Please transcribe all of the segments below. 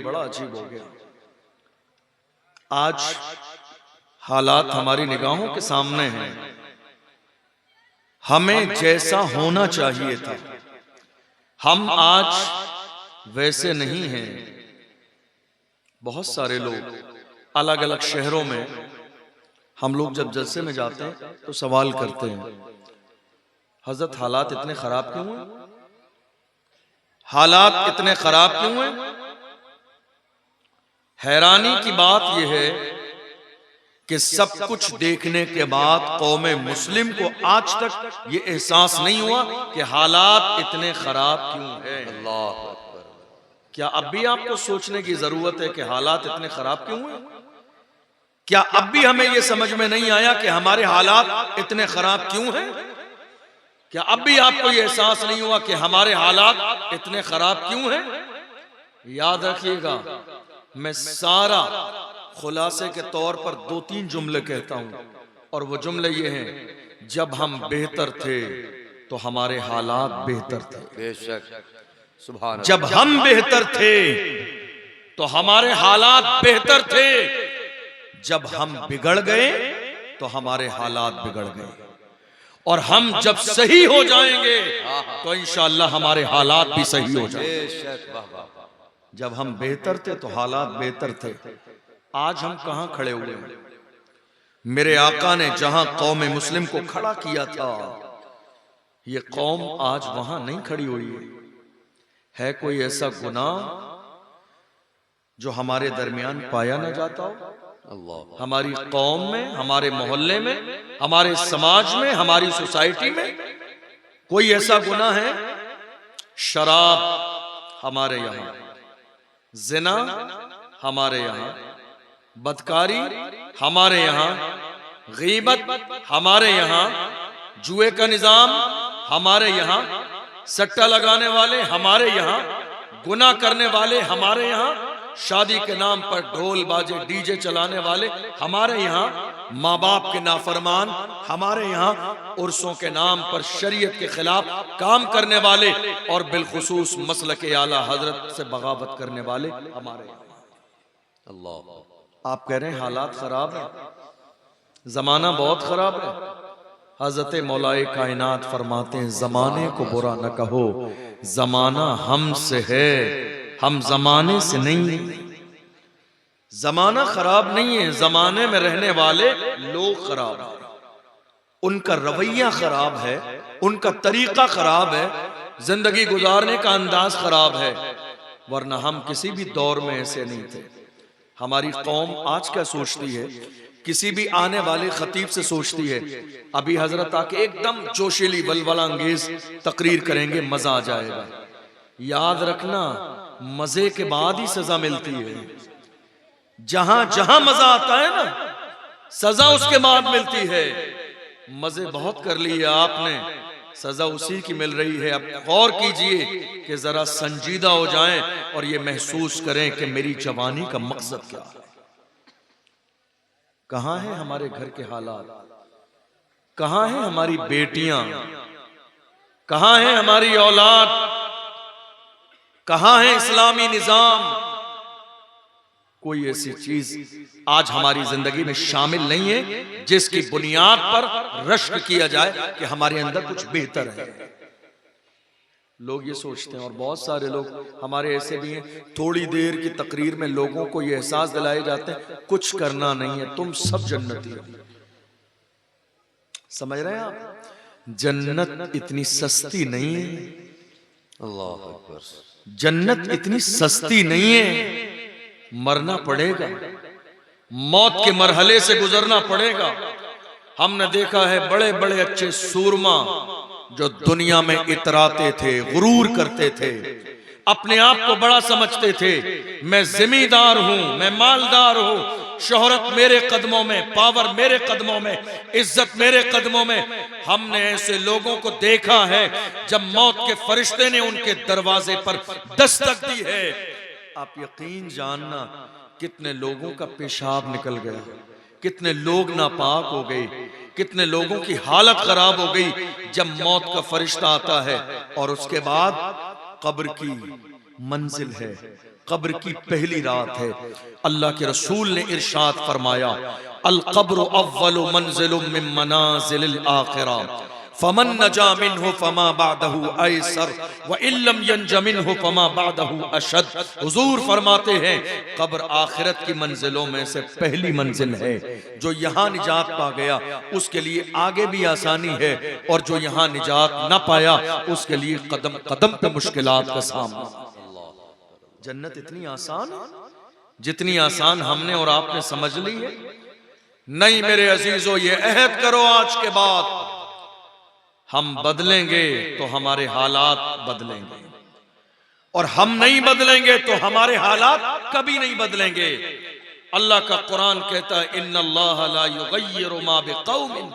बड़ा अजीब हो गया। आज हालात हमारी निगाहों के सामने हैं। हमें जैसा होना चाहिए था, हम आज वैसे नहीं हैं। बहुत सारे लोग अलग अलग शहरों में, हम लोग जब जलसे में जाते हैं तो सवाल करते हैं, हजरत हालात इतने खराब क्यों हैं? हालात इतने खराब क्यों हैं? हैरानी की बात यह है कि सब कुछ देखने के बाद कौमे मुस्लिम को आज तक ये एहसास नहीं हुआ कि हालात इतने खराब क्यों हैं। अल्लाह अकबर। क्या अब भी आपको सोचने की जरूरत है कि हालात इतने खराब क्यों हैं? क्या अब भी हमें यह समझ में नहीं आया कि हमारे हालात इतने खराब क्यों हैं? क्या अब भी आपको यह एहसास नहीं हुआ कि हमारे हालात इतने खराब क्यों हैं? याद रखिएगा, मैं सारा खुलासे के तौर पर 2-3 जुमले कहता हूं, और वो जुमले ये हैं, जब हम बेहतर थे तो हमारे हालात बेहतर थे। बेशक, सुभान अल्लाह। जब हम बेहतर थे तो हमारे हालात बेहतर थे। जब हम बिगड़ गए तो हमारे हालात बिगड़ गए। और हम जब सही हो जाएंगे तो इंशाअल्लाह हमारे हालात भी सही हो जाएंगे। जब हम बेहतर थे तो हालात बेहतर थे। आज हम कहां खड़े हुए हैं? मेरे आका ने जहां कौम मुस्लिम को खड़ा किया था, ये कौम आज वहां नहीं खड़ी हुई है। कोई ऐसा गुनाह जो हमारे दरमियान पाया ना जाता हो? अल्लाह। हमारी कौम में, हमारे मोहल्ले में, हमारे समाज में, हमारी सोसाइटी में कोई ऐसा गुनाह है? शराब हमारे यहां, जिना हमारे यहां, बदकारी हमारे यहां, गीबत हमारे यहां, जुए का निजाम हमारे यहां, सट्टा लगाने वाले हमारे यहां, गुनाह करने वाले हमारे यहां, शादी के नाम पर ढोल बाजे डीजे चलाने वाले हमारे यहां, माँ बाप के नाफरमान हमारे यहां, उर्सों के नाम पर शरीयत के खिलाफ काम करने वाले और बिलखुसूस मसलक आला हजरत से बगावत करने वाले हमारे यहां। अल्लाह। आप कह रहे हैं हालात खराब है, जमाना बहुत खराब है। हजरत मौलाए कायनात फरमाते हैं, जमाने को बुरा न कहो, जमाना हमसे है, हम जमाने से नहीं। जमाना खराब नहीं है, जमाने में रहने वाले लोग खराब हैं। उनका रवैया खराब है, उनका तरीका खराब है, जिंदगी गुजारने का अंदाज खराब है। वरना हम किसी भी दौर में ऐसे नहीं थे। हमारी कौम आज क्या सोचती है, किसी भी आने वाले खतीब से सोचती है, अभी हजरत आके एकदम जोशीली बलबला अंगेज तकरीर करेंगे, मजा आ जाएगा। याद रखना, मजे के बाद ही सजा मिलती है। जहां जहां मजा आता है ना, सजा उसके बाद मिलती है। मजे बहुत कर लिए आपने, सजा उसी की मिल रही है। अब गौर कीजिए कि जरा संजीदा हो जाएं और ये महसूस करें कि मेरी जवानी का मकसद क्या है। कहां है हमारे घर के हालात? कहां है हमारी बेटियां? कहां है हमारी औलाद? कहां है इस्लामी निजाम? कोई ऐसी चीज आज हमारी जिंदगी में शामिल नहीं है जिसकी बुनियाद पर रश्क किया जाए कि हमारे अंदर कुछ बेहतर है। लोग ये सोचते हैं, और बहुत सारे लोग हमारे ऐसे भी हैं, थोड़ी देर की तकरीर में लोगों को ये एहसास दिलाए जाते हैं कुछ करना नहीं है, तुम सब जन्नती हो। समझ रहे हैं आप? जन्नत इतनी सस्ती नहीं है। अल्लाह अकबर। जन्नत इतनी सस्ती नहीं है। मरना पड़ेगा, मौत के मरहले से गुजरना पड़ेगा। हमने देखा है बड़े बड़े अच्छे सूरमा जो दुनिया में इतराते थे, गुरूर करते थे, अपने आप को बड़ा समझते थे, मैं जिम्मेदार हूं, मैं मालदार हूं, शोहरत मेरे कदमों में, पावर मेरे कदमों में, इज्जत मेरे कदमों में। हमने ऐसे लोगों को देखा है जब मौत के फरिश्ते ने उनके दरवाजे पर दस्तक दी है, आप यकीन जानना कितने लोगों का पेशाब निकल गया, कितने लोग नापाक हो गए, कितने लोगों की हालत खराब हो गई जब मौत का फरिश्ता आता है। और उसके बाद कब्र की मंजिल है, कब्र की पहली रात है। अल्लाह के रसूल ने इरशाद फरमाया, अल कब्र अव्वलु मंजिलुम मिन मनाजिलिल आखिरह फमन नजा मिन्हु फमा बादहु ऐसर व इल्लम यंजा मिन्हु फमा बादहु अशद। हुजूर फरमाते हैं कब्र आखिरत की मंजिलों में से पहली मंजिल है। जो यहाँ निजात पा गया उसके लिए आगे भी आसानी है, और जो यहाँ निजात न पाया उसके लिए कदम कदम पे मुश्किलात का सामना। जन्नत इतनी आसान जितनी आसान हमने और आपने समझ ली है नहीं। मेरे अजीजों, ये अहद करो आज के बाद हम बदलेंगे तो हमारे हालात बदलेंगे, और हम नहीं बदलेंगे तो हमारे हालात कभी नहीं बदलेंगे। अल्लाह का कुरान कहता है, इन्नल्लाह ला युगय्यिरु मा बिक़ौमिन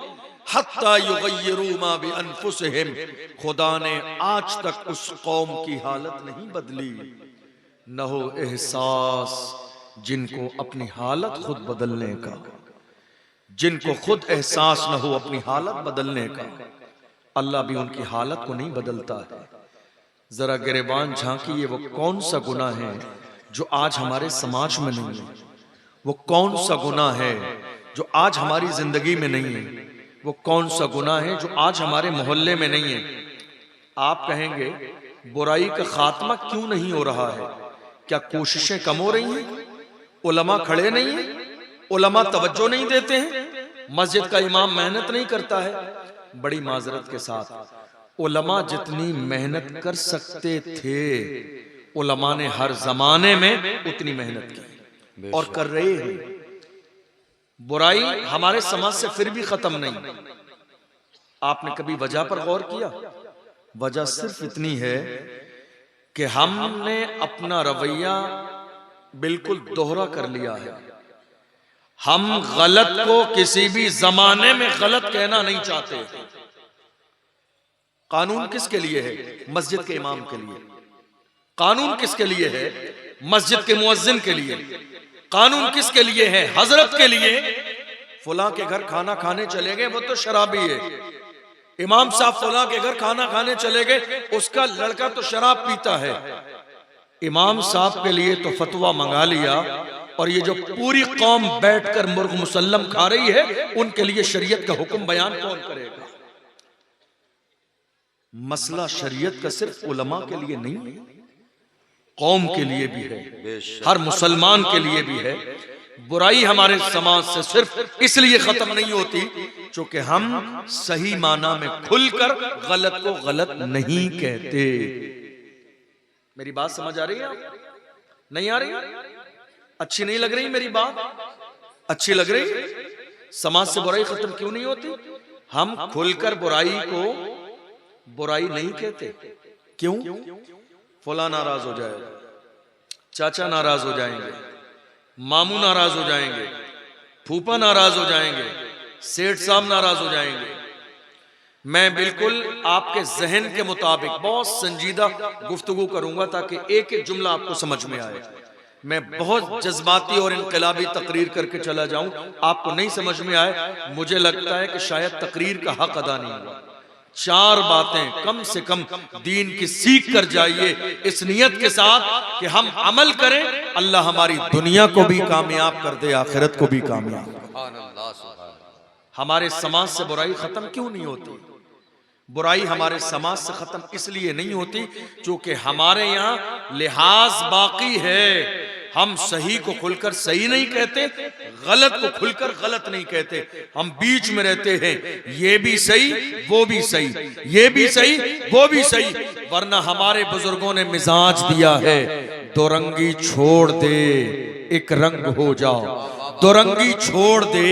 हत्ता युगय्यिरु मा बिअनफुसिहिम। खुदा ने आज तक उस कौम की हालत नहीं बदली, न हो एहसास जिनको अपनी हालत खुद बदलने का, जिनको खुद एहसास न हो अपनी हालत बदलने का, अल्लाह भी उनकी हालत को नहीं बदलता है। जरा गिरेबान झांकिए, वो कौन सा गुनाह है जो आज हमारे समाज में नहीं है? वो कौन सा गुनाह है जो आज हमारी जिंदगी में नहीं है? वो कौन सा गुनाह है जो आज हमारे मोहल्ले में नहीं है? आप कहेंगे बुराई का खात्मा क्यों नहीं हो रहा है? क्या कोशिशें कम हो रही हैं? उलमा खड़े नहीं है? उलमा तवज्जो नहीं देते हैं? मस्जिद का इमाम मेहनत नहीं करता है? बड़ी माजरत के साथ, उलमा जितनी मेहनत कर सकते थे उलमा ने हर जमाने में उतनी मेहनत की और कर रहे हैं। बुराई हमारे समाज से फिर भी खत्म नहीं। आपने कभी वजह पर गौर किया? वजह सिर्फ इतनी है कि हमने अपना रवैया बिल्कुल दोहरा कर लिया है। हम गलत को किसी भी जमाने में गलत कहना नहीं चाहते। कानून किसके लिए है? मस्जिद के इमाम के लिए। कानून किसके लिए है? मस्जिद के मुअज्जिन के लिए। कानून किसके लिए है? हजरत के लिए। फुला के घर खाना खाने चले गए, वो तो शराबी है। इमाम साहब फुला के घर खाना खाने चले गए, उसका लड़का तो शराब पीता है। इमाम साहब के लिए तो फतवा मंगा लिया, और ये जो पूरी कौम बैठकर मुर्ग मुसल्लम खा रही है उनके लिए शरीयत का हुक्म बयान कौन करेगा? मसला शरीयत का सिर्फ उलमा के लिए नहीं है, कौम के लिए भी है, हर मुसलमान के लिए भी है। बुराई हमारे समाज से सिर्फ इसलिए खत्म नहीं होती क्योंकि हम सही माना में खुलकर गलत को गलत नहीं कहते। मेरी बात समझ आ रही है? नहीं आ रही? अच्छी नहीं लग रही मेरी बात? अच्छी लग रही? समाज से बुराई खत्म क्यों नहीं होती? हम खुलकर बुराई को बुराई नहीं कहते। क्यों? फुला नाराज हो जाएगा, चाचा नाराज हो जाएंगे, मामू नाराज हो जाएंगे, फूफा नाराज हो जाएंगे, सेठ साहब नाराज हो जाएंगे। मैं बिल्कुल आपके जहन के मुताबिक बहुत संजीदा गुफ्तगू करूंगा ताकि एक एक जुमला आपको समझ में आए। मैं बहुत जज्बाती और इनकलाबी तकरीर करके चला जाऊं, आपको नहीं समझ में आए, मुझे लगता है कि शायद तकरीर का हक अदा नहीं हुआ। 4 बातें कम से कम दीन की सीख कर जाइए, इस नियत के साथ कि हम अमल करें, अल्लाह हमारी दुनिया को भी कामयाब कर दे, आखिरत को भी कामयाब। हमारे समाज से बुराई खत्म क्यों नहीं होती? बुराई हमारे समाज से खत्म इसलिए नहीं होती क्योंकि हमारे यहाँ लिहाज बाकी है। हम सही को खुलकर सही नहीं कहते, गलत को खुलकर गलत नहीं कहते। हम बीच में रहते हैं, ये भी सही वो भी सही, ये भी सही वो भी सही। वरना हमारे बुजुर्गों ने मिजाज दिया है, दो रंगी छोड़ दे एक रंग हो जाओ, दो रंगी छोड़ दे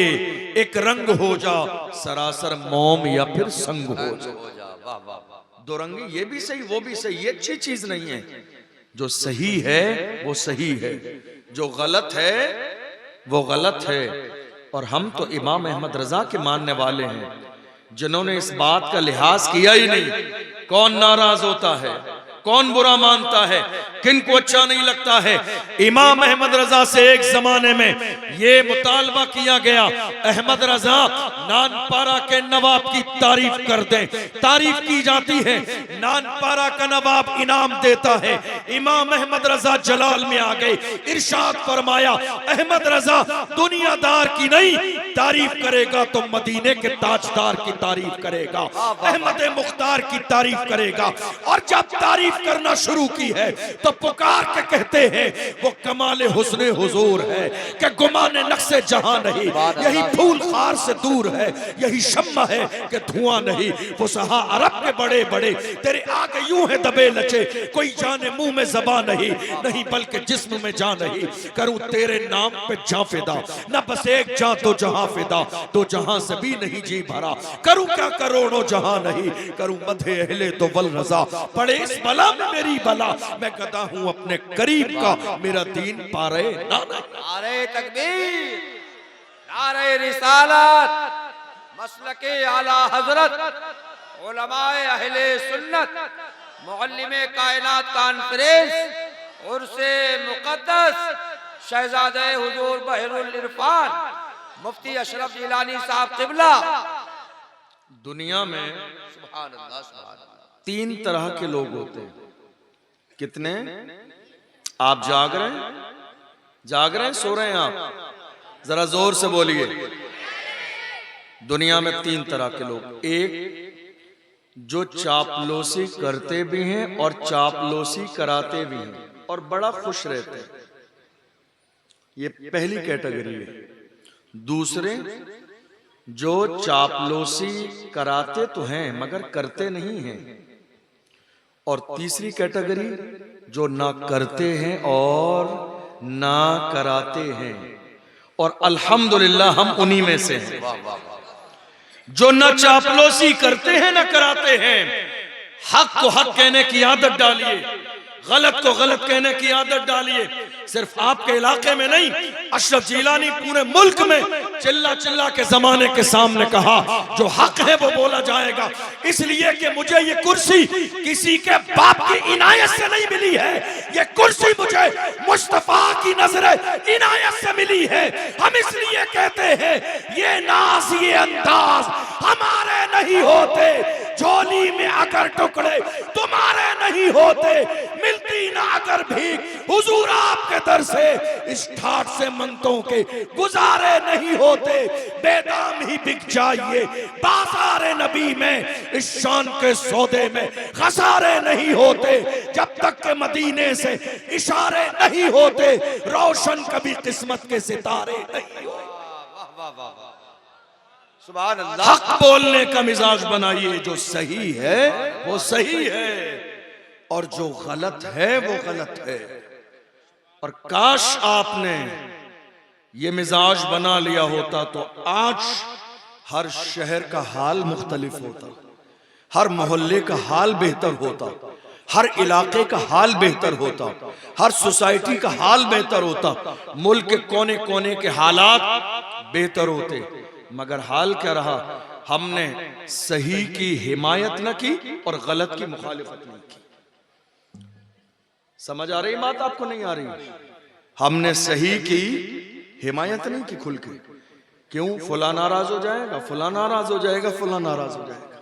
एक रंग हो जाओ, सरासर मोम या फिर संग हो जाओ। दो रंगी ये भी सही वो भी सही, ये अच्छी चीज नहीं है। जो सही है वो सही है, जो गलत है वो गलत है। और हम तो इमाम अहमद रजा के मानने वाले हैं जिन्होंने इस बात का लिहाज किया ही नहीं। कौन नाराज होता है? कौन बुरा मानता है, किनको अच्छा नहीं लगता है। इमाम अहमद रजा से एक जमाने में ये मुतालबा किया गया, अहमद रजा नानपारा के नवाब की तारीफ कर दें। तारीफ की जाती है, नानपारा का नवाब इनाम देता है। इमाम अहमद रजा जलाल में आ गए, इरशाद फरमाया, अहमद रजा दुनियादार की नहीं तारीफ करेगा तो मदीने के ताजदार की तारीफ करेगा, अहमद मुख्तार की तारीफ करेगा। और जब तारीफ करना शुरू की है तो पुकार के कहते हैं वो कमाल हुस्ने हुजूर है कि गुमाने नक्शे जहां नहीं, यही फूल खार से दूर है, यही शम्मा है कि धुआं नहीं। वो सहा अरब के बड़े बड़े तेरे आगे यूं है दबे लचे, कोई जाने मुंह में ज़बां नहीं, नहीं बल्कि जिस्म में जान नहीं। करूं तेरे नाम पे जां फिदा, न बस एक जां तो जहां फिदा, तो जहां से भी नहीं जी भरा। करूं क्या करोड़ों जहां नहीं, करूं मधे अहले तो वल रजा। पड़े इस बला में मेरी बला, मैं गदा हूं अपने करीब का, मेरा दीन पारे ना। नारे तकबीर, नारे रिसालत, मसलके आला हजरत, उलमाए अहले सुन्नत, मुअल्लिमे कायनात कॉन्फ्रेंस, उर्से मुक़द्दस शहजादे हुजूर बहरुल इरफान मुफ्ती अशरफ जिलानी साहब क़िबला। दुनिया में सुभान अल्लाह, सुभान अल्लाह। 3 तरह के लोग होते हैं। कितने? आप जाग रहे हैं? जाग रहे हैं, सो रहे हैं आप? जरा जोर से बोलिए। दुनिया में 3 तरह के लोग, एक जो चापलूसी करते भी हैं और चापलूसी कराते भी हैं और बड़ा खुश रहते हैं, ये पहली कैटेगरी है। दूसरे जो चापलूसी कराते तो हैं मगर करते नहीं हैं। और तीसरी कैटेगरी जो ना करते हैं और ना कराते हैं, और अल्हम्दुलिल्लाह हम उन्हीं में से हैं। जो ना चापलूसी करते हैं ना कराते हैं। हक को हक कहने की आदत डालिए, गलत को गलत कहने की आदत डालिए। सिर्फ आपके इलाके में नहीं, अशरफ जिलानी पूरे मुल्क में चिल्ला चिल्ला के जमाने के सामने कहा जो हक है वो बोला जाएगा। इसलिए कि मुझे ये कुर्सी किसी के बाप की इनायत से नहीं मिली है, ये कुर्सी मुझे मुस्तफा की नजर इनायत से मिली है। हम इसलिए कहते हैं ये नाज ये अंदाज हमारे नहीं होते, झोली में अगर टुकड़े तुम्हारे नहीं होते, मिलती ना अगर भीख हुजूर आपके दर से, इस ठाट से मंतों के गुजारे नहीं होते। बेदाम ही बिक जाइए बाजार नबी में, इस शान के सौदे में खसारे नहीं होते। जब तक के मदीने से इशारे नहीं होते, रोशन कभी किस्मत के सितारे नहीं होते। सुभान अल्लाह। हक बोलने का मिजाज बनाइए, जो सही है वो सही है और जो गलत है वो गलत है। और काश आपने ये मिजाज बना लिया होता तो आज हर शहर का हाल मुख्तलिफ होता, हर मोहल्ले का हाल बेहतर होता, हर इलाके का हाल बेहतर होता, हर सोसाइटी का हाल बेहतर होता, मुल्क के कोने कोने के हालात बेहतर होते। मगर हाल क्या रहा, हमने सही की हिमायत न की और गलत की मुखालिफत नहीं की। समझ आ रही बात आपको? नहीं आ रही? हमने सही की हिमायत नहीं की खुल के। क्यों? फुला नाराज हो जाएगा, फुला नाराज हो जाएगा, फुला नाराज हो जाएगा।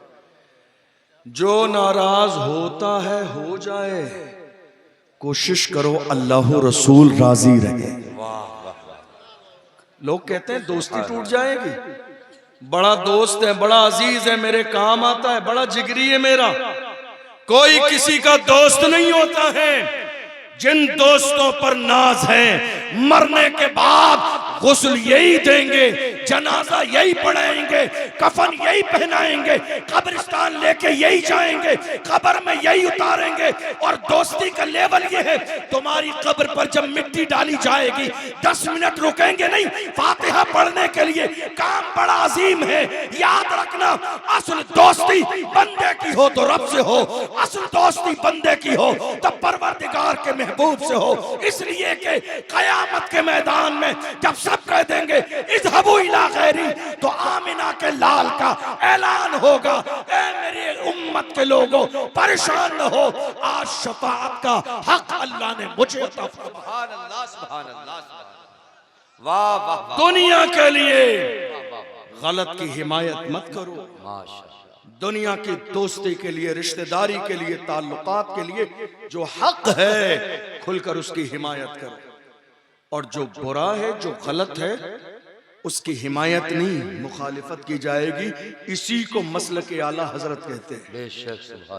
जो नाराज होता है हो जाए, कोशिश करो अल्लाह रसूल राजी रहे। लोग कहते हैं दोस्ती टूट जाएगी, बड़ा दोस्त है, बड़ा अजीज है, मेरे काम आता है, बड़ा जिगरी है मेरा। कोई किसी का दोस्त नहीं होता है। जिन दोस्तों पर नाज है, मरने के बाद गुस्ल यही देंगे, जनाजा यही पढ़ाएंगे, कफन यही पहनाएंगे, कब्रिस्तान लेके यही जाएंगे, कब्र में यही उतारेंगे। और दोस्ती का लेवल ये है, तुम्हारी कब्र पर जब मिट्टी डाली जाएगी 10 मिनट रुकेंगे नहीं फातिहा पढ़ने के लिए। काम बड़ा अजीम है, याद रखना। असल दोस्ती बंदे की हो तो रब से हो, असल दोस्ती बंदे की हो तो परवरदिगार के महबूब से हो। इसलिए कि कयामत के मैदान में जब सब कह देंगे इज़हबू इला इला गैरी, तो आमिना के लाल का ऐलान होगा, ए मेरी उम्मत के लोगों परेशान न हो, आज शफाअत का हक अल्लाह ने मुझे अता फरमाया। सुभान अल्लाह, सुभान अल्लाह, सुभान अल्लाह। वाह वाह वाह, दुनिया के लिए वाह, वाह, वाह। गलत की हिमायत मत करो, माशाअल्लाह। दुनिया की दोस्ती के लिए, रिश्तेदारी के लिए, ताल्लुकात के लिए जो हक है खुलकर उसकी हिमायत करो, और जो बुरा है, जो गलत है, उसकी हिमायत नहीं, मुखालिफत की जाएगी। इसी को मसलक आला हजरत कहते हैं। बेशक सुभान